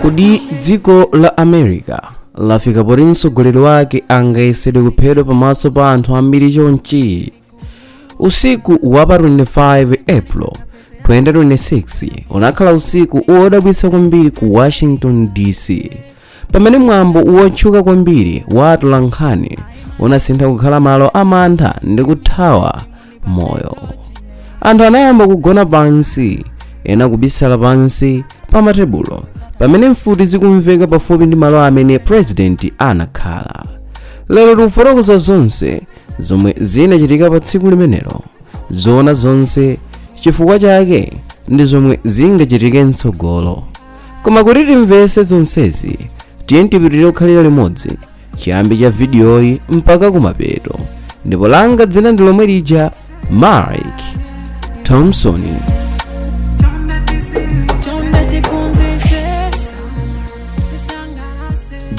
Kodi dziko la America lafika poti mtsogoleri wake angayesedwe kuphedwa pamaso pa anthu ambiri chonchi. Usiku wa pa 25 April 2026 unakhala usiku wodabwitsa kwambiri ku Washington DC, pamene mwambo wotchuka kwambiri wa atolankhani unasintha kukhala malo amantha ndi kuthawa moyo. Anthu anayamba kugona pansi, ena kubisala pansi pa matebulo, pamene mfuti zikumveka pafupi ndi malo amene president anakhala. Lero tikufotokoza zonse zomwe zinachitika pa tsiku limenelo, zoona zonse, chifukwa chake ndi zomwe zingachitike mtsogolo. Koma kuti timvese zonsezi, tiye tipitirire kukhalira limodzi chiyambi cha videoyi mpaka kumapeto. Ndipo langa dzina ndi lomwe lija Mike Thompson.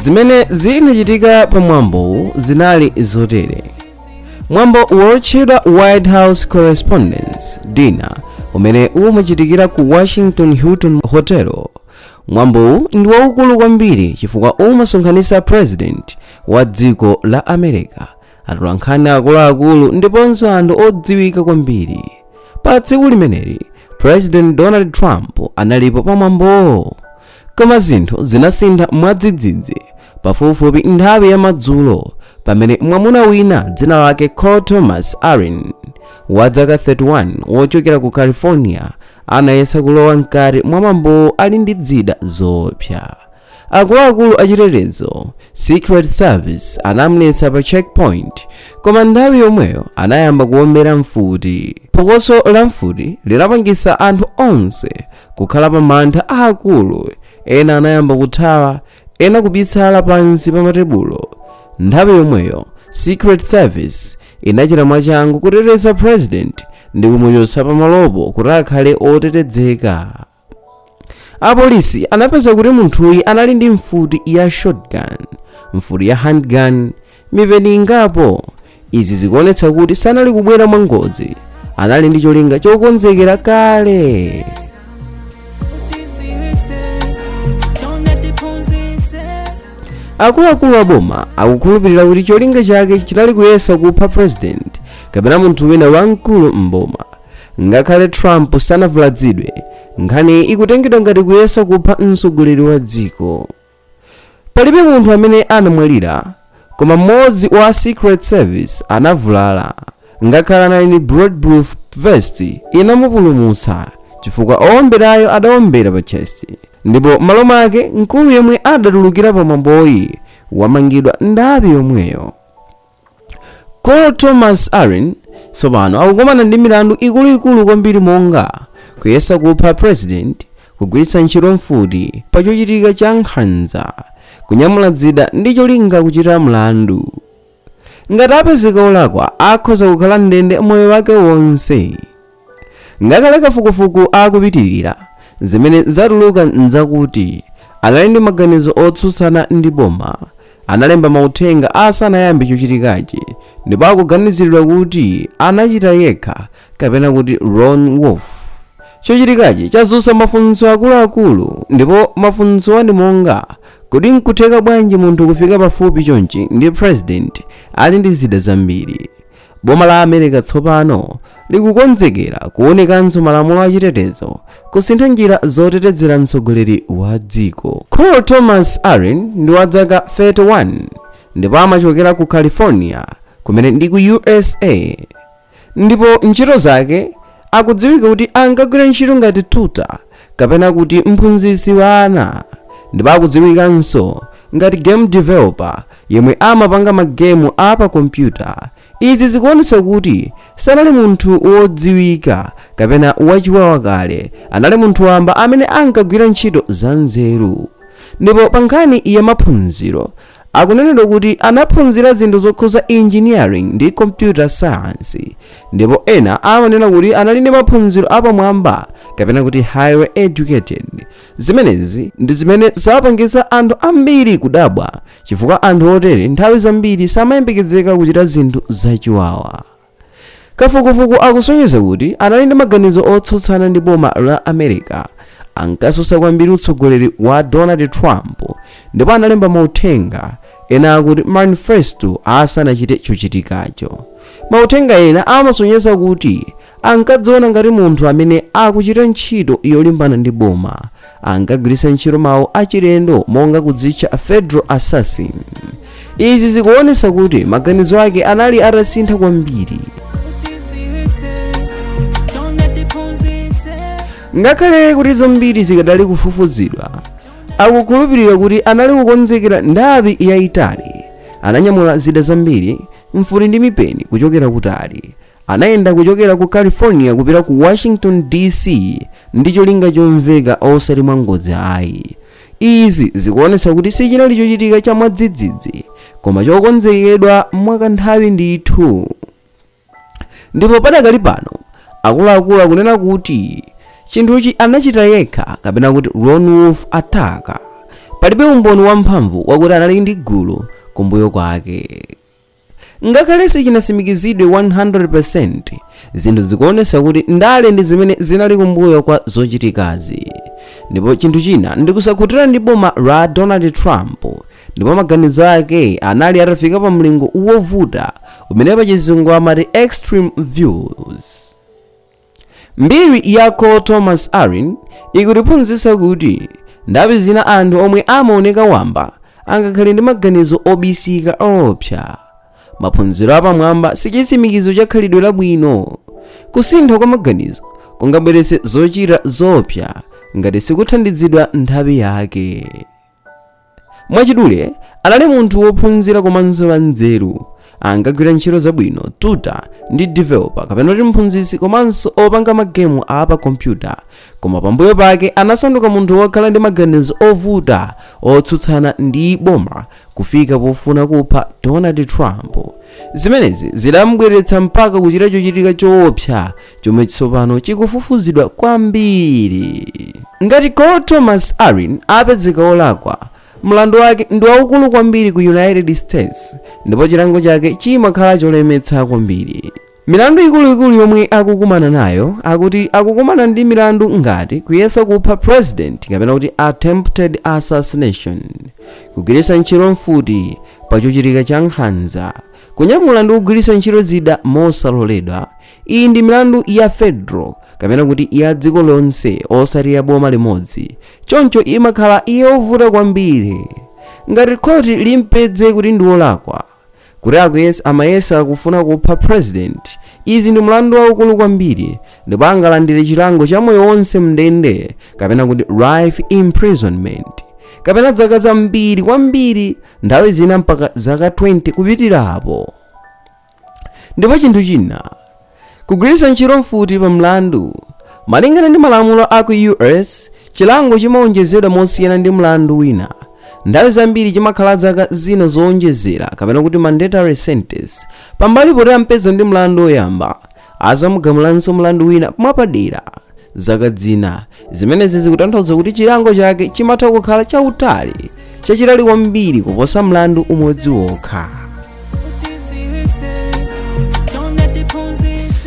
Zimene zinachitika pa mwambo zinali zotere. Mwambo wotchedwa White House Correspondents' Dinner umene umachitikira ku Washington Hilton Hotel. Mwambo ndi waukulu kwambiri chifukwa umasonkhanitsa president wa dziko la America, atolankhani akuluakulu ndiponso anthu odziwika kwambiri. Pa tsiku limeneli President Donald Trump analipo pa mwambowo. Koma zinthu zinasintha mwadzidzidzi pafupifupi nthawi ya madzulo, pamene mwamuna wina dzina lake Carl Thomas Aaron wa zaka 31 wochokera ku California anayesa kulowa mkati mwa mwambowo ali ndi zida zoopsa. Akuluakulu achitetezo Secret Service anamuletsa pa checkpoint, koma nthawi yomweyo anayamba kuombera mfuti. Phokoso la mfuti linapangitsa anthu onse kukhala pa mantha aakulu. Ena anayamba kuthawa, ena kubisala pansi pa matebulo. Nthawi yomweyo Secret Service inachita mwachangu kuteteza president ndi kumuchotsa pamalopo kuti akhale otetezeka. Apolisi anapeza kuti munthuyu anali ndi mfuti ya shotgun, mfuti ya handgun, mipeni ingapo. Izi zikuonetsa kuti sanali kubwera mwangozi, anali ndi cholinga chokonzekera kale. Akuluakulu a boma akukhulupirira kuti cholinga chake chinali kuyesa kupha president kapena munthu wina wamkulu mboma. Ngakhale Trump sanavulazidwe, nkhani ikutengedwa ngati kuyesa kupha mtsogoleri wa dziko. Palibe munthu amene anamwalira, koma mmodzi wa Secret Service anavulala. Ngakhale anali ndi bulletproof vest inamupulumutsa chifukwa owomberayo adawombera pa chest. Ndipo malo make mkulu yemwe adatulukira pa mwamboyi wamangidwa nthawi yomweyo. Carl Thomas Aaron tsopano akukumana ndi milandu ikuluikulu kwambiri, monga kuyesa kupha president, kugwiritsa ntchito mfuti pa chochitika cha nkhanza, kunyamula zida ndi cholinga kuchita mlandu. Ngati apezeka olakwa akhoza kukhala ndende moyo wake wonse. Ngakhale kafukufuku akupitirira, zimene zatuluka nzakuti anali ndi maganizo otsutsana ndi boma. Analemba mauthenga asanayambe chochitikachi, ndipo akuganiziridwa kuti anachita yekha kapena kuti lone wolf. Chochitikachi chazutsa mafunso akuluakulu, ndipo mafunso ndi monga kodi nkutheka bwanji munthu kufika pafupi chonchi ndi president ali ndi zida zambiri. Boma la America tsopano likukonzekera kuonekanso malamulo achitetezo kusintha njira zotetezera mtsogoleri wa dziko. Carl Thomas Aaron ndi wa zaka 31 ndipo amachokera ku California kumene ndi ku USA. Ndipo ntchito zake akudziwika kuti angagwira ntchito ngati tuta kapena kuti mphunzitsi wa ana. Ndipo akudziwikanso ngati game developer yemwe amapanga magemu apa kompyuta. Izi zikuonetsa kuti sanali munthu wodziwika kapena wachiwawa kale, anali munthu wamba amene ankagwira ntchito za nzeru. Ndipo pa nkhani ya maphunziro akunenedwa kuti anaphunzira zinthu zokhuza engineering ndi computer science, ndipo ena amanena kuti anali ndi maphunziro apamwamba kapena kuti higher educated. Zimenezi ndi zimene zapangitsa anthu ambiri kudabwa, chifukwa anthu otere nthawi zambiri samayembekezeka kuchita zinthu zachiwawa. Kafukufuku akusonyeza kuti anali ndi maganizo otsutsana ndi boma la America ankasusa kwambiri utsogoleri wa Donald Trump ndipo analemba mauthenga ena akuti manifesto asanachite chochitikacho. Mauthenga ena amasonyeza kuti ankadziona ngati munthu amene akuchita ntchito yolimbana ndi boma, ankagwiritsa ntchito mawu achilendo monga kudzitcha federal assassin. Izi zikuonesa kuti maganizo ake anali atasintha kwambiri. Ngakhale kuti zambiri zikadali kufufuzidwa, akukhulupirira kuti anali kukonzekera nthawi yayitali. Ananyamula zida zambiri, mfuti ndi mipeni kuchokera kutali. Anayenda kuchokera ku California kupita ku Washington DC ndi cholinga chomveka osati mwangodzi ayi. Izi zikuonesa kuti sichinali chochitika cha mwadzidzidzi, koma chokonzekedwa mwakanthawi ndithu. Ndipo padakali pano akuluakulu akunena kuti chinthuchi anachita yekha kapena kuti lone wolf attack. Palibe umboni wamphamvu wakuti anali ndi gulu kumbuyo kwake. Ngakhale sichinasimikizidwe 100%, zinthu zikuonesa kuti ndale ndi zimene zinali kumbuyo kwa zochitikazi. Ndipo chinthu china ndikusakhuthira ndi boma la Donald Trump, ndipo maganizo ake anali atafika pa mlingo wovuta umene pa chizungu amati extreme views. Mbiri yako Thomas Arin ikutiphunzitsa kuti ndapi zina anthu omwe amaoneka wamba angakhale ndi maganizo obisika opsa. Maphunziro apamwamba sichitsimikizo cha khalidwe labwino. Kusintha kwa maganizo kungabweretse zochita zopsa ngati sikuthandizidwa nthawi yake. Mwachidule anali munthu wophunzira komanso wanzeru, ankagwira ntchito zabwino, tutor ndi developer kapena kuti mphunzitsi komanso opanga magemu apa kompyuta, koma pambuyo pake anasanduka munthu wokhala ndi maganizo ovuta otsutsana ndi boma kufika pofuna kupha Donald Trump. Zimenezi zidamubweretsa mpaka kuchita chochitika choopsa chomwe tsopano chikufufuzidwa kwambiri. Ngati Thomas Arin apezeka olakwa, mlandu wake ndi waukulu kwambiri ku United States, ndipo chilango chake chimakhala cholemetsa kwambiri. Milandu ikuluikulu yomwe akukumana nayo akuti akukumana ndi milandu ngati kuyesa kupha president kapena kuti attempted assassination, kugwiritsa ntchito mfuti pa chochitika cha nkhanza, kunyamula ndi kugwiritsa ntchito zida mosaloledwa. Iyi ndi milandu ya federal kapena kuti ya dziko lonse osati ya boma limodzi, choncho imakhala yovuta kwambiri. Ngati khoti limpedze kuti ndi wolakwa, kuti amayesa kufuna kupha president, izi ndi mlandu waukulu kwambiri, ndipo angalandire chilango cha moyo wonse mndende kapena kuti life imprisonment, kapena zaka zambiri kwambiri, nthawi zina mpaka zaka 20 kupitirapo. Ndipo chinthu china, kugwiritsa ntchito mfuti pa mlandu. Malingana ndi malamulo aku US, chilango chimawonjezedwa mosiyana ndi mlandu wina. Nthawi zambiri chimakhala zaka zina zowonjezera kapena kuti mandatory sentence. Pambali poti ampeza ndi mlandu woyamba, azamugamulanso mlandu wina mwapadera zaka zina. Zimenezi zikutanthauza kuti chilango chake chimatha kukhala chautali, chachitali kwambiri kuposa mlandu umodzi wokha.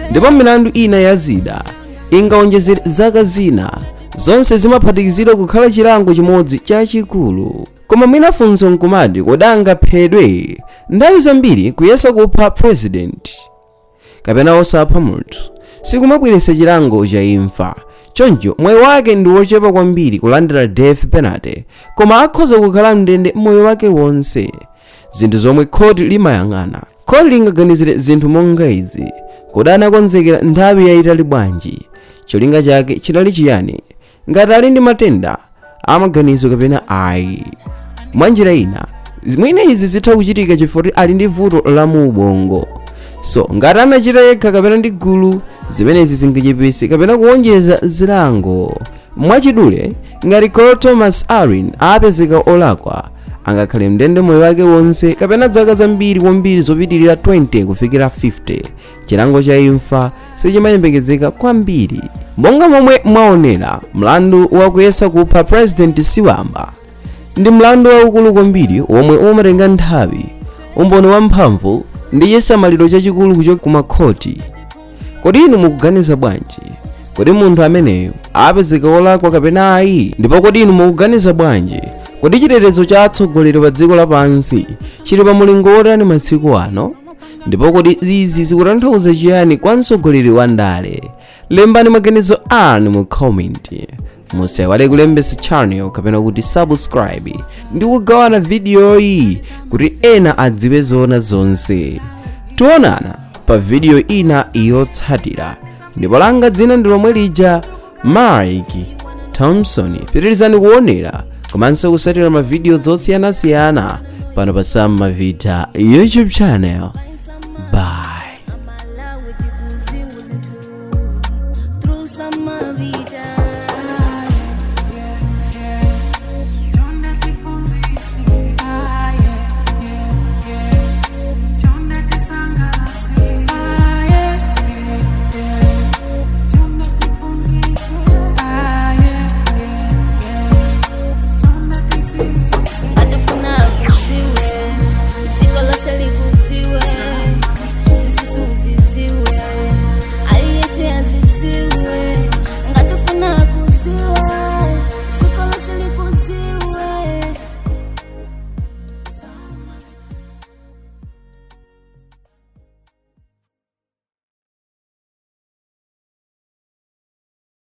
Ndipo milandu ina ya zida ingawonjezere zaka zina, zonse zimaphatikizidwa kukhala chilango chimodzi chachikulu. Koma mwina funso nkumati kodi angaphedwe? Nthawi zambiri kuyesa kupha president kapena osapha munthu sikumabweretsa chilango cha imfa, choncho moyo wake ndi wochepa kwambiri kulandira death penalty, koma akhoza kukhala mndende moyo wake wonse. Zinthu zomwe khoti limayang'ana, khoti lingaganizire zinthu monga izi: kodi anakonzekera nthawi yayitali bwanji? Cholinga chake chinali chiyani? Ngati ali ndi matenda amaganizo kapena ayi. Mwanjira ina, mwina izi zitha kuchitika chifukwa ali ndi vuto la mu ubongo. So ngati anachita yekha kapena ndi gulu, zimenezi zingachepetse kapena kuwonjeza zilango. Mwachidule, ngati Thomas Arin apezeka olakwa, angakhale mndende moyo wake wonse kapena zaka zambiri kwambiri zopitirira 20 kufikira 50. Chilango cha imfa sichimayembekezeka kwambiri. Monga momwe mwaonera, mlandu wakuyesa kupha president siwamba, ndi mlandu waukulu kwambiri omwe umatenga nthawi, umboni wamphamvu ndi chisamaliro chachikulu kuchoka ku makhoti. Kodi inu mukuganiza bwanji? kodi munthu ameneyo apezeka olakwa kapena ayi? Ndipo kodi inu mukuganiza bwanji? Kodi chitetezo cha atsogoleri pa dziko lapansi chili pa mulingo wotani masiku ano? Ndipo kodi izi zikutanthauza chiyani kwa mtsogoleri wa ndale? Lembani maganizo anu mu comment. Musaiwale kulembetsa channel kapena kuti subscribe ndi kugawana video iyi kuti ena adziwe zoona zonse. Tionana pa video ina yotsatira. Ndipo langa dzina ndi lomwe lija, Mike Thompson. Pitirizani kuonera komanso kusatira ma video zosiyanasiyana pano pa Sam Mavita YouTube channel. Bye. Aliyese aziziwe, ngatufuna kuziwe.